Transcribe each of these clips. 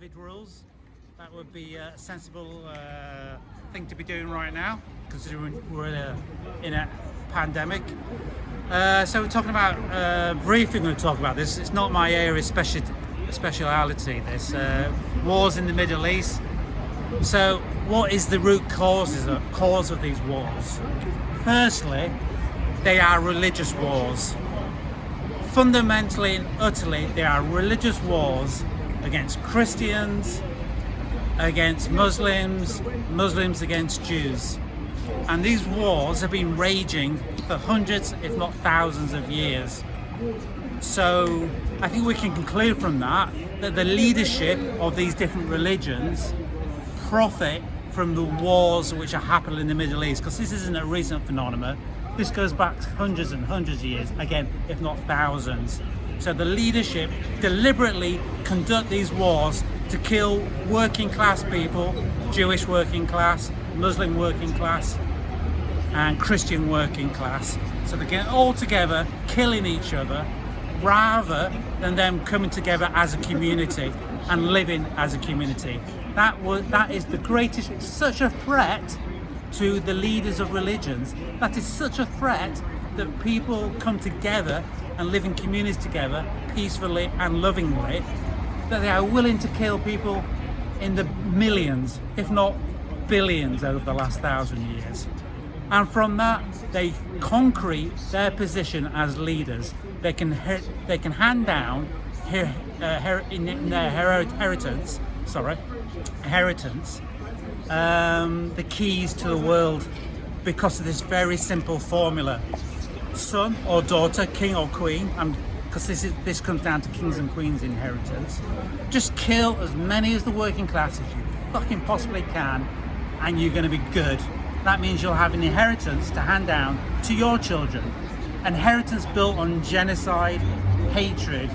COVID rules. That would be a sensible thing to be doing right now, considering we're in a pandemic. So we're talking about, briefly going to talk about this. It's not my area of speciality, this. Wars in the Middle East. So what is the root cause of these wars? Firstly, they are religious wars. Fundamentally and utterly, they are religious wars against Christians, against Muslims, Muslims against Jews. And these wars have been raging for hundreds, if not thousands of years. So I think we can conclude from that the leadership of these different religions profit from the wars which are happening in the Middle East, because this isn't a recent phenomenon. This goes back hundreds and hundreds of years, again, if not thousands. So the leadership deliberately conduct these wars to kill working class people, Jewish working class, Muslim working class, and Christian working class. So they get all together, killing each other, rather than them coming together as a community and living as a community. That is the greatest, such a threat to the leaders of religions. That is such a threat that people come together and live in communities together peacefully and lovingly, that they are willing to kill people in the millions, if not billions, over the last 1,000 years. And from that, they concrete their position as leaders. They can hand down in their inheritance, the keys to the world, because of this very simple formula: son or daughter, king or queen, because this comes down to kings and queens inheritance. Just kill as many as the working class as you fucking possibly can, and you're going to be good. That means you'll have an inheritance to hand down to your children. Inheritance built on genocide, hatred,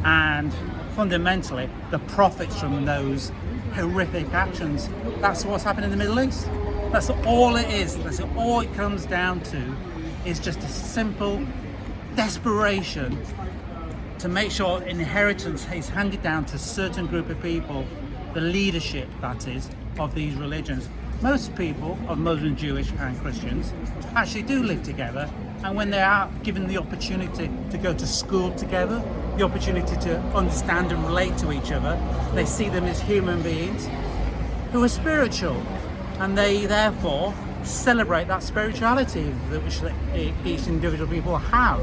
and fundamentally the profits from those horrific actions. That's what's happening in the Middle East. That's all it is. That's all it comes down to, is just a simple desperation to make sure inheritance is handed down to a certain group of people, the leadership, that is, of these religions. Most people, of Muslim, Jewish and Christians, actually do live together, and when they are given the opportunity to go to school together, the opportunity to understand and relate to each other, they see them as human beings who are spiritual, and they therefore celebrate that spirituality which each individual people have.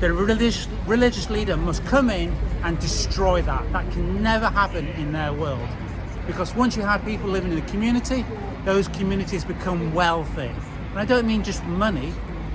The religious leader must come in and destroy that. That can never happen in their world, because once you have people living in a community, those communities become wealthy. And I don't mean just money,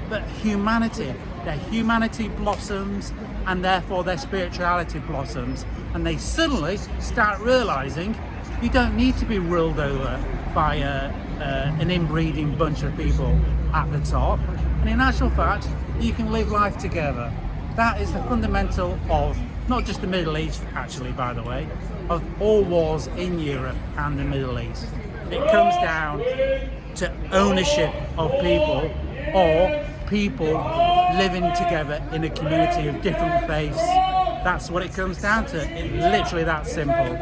but humanity. Their humanity blossoms, and therefore their spirituality blossoms, and they suddenly start realizing you don't need to be ruled over by an inbreeding bunch of people at the top, and in actual fact you can live life together. That is the fundamental of not just the Middle East, actually, by the way, of all wars in Europe and the Middle East. It comes down to ownership of people, or people living together in a community of different faiths. That's what it comes down to. It's literally that simple.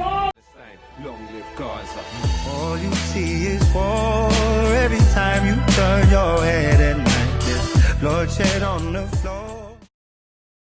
Long live Gaza. All you see is war every time you turn your head at night. There's bloodshed on the floor.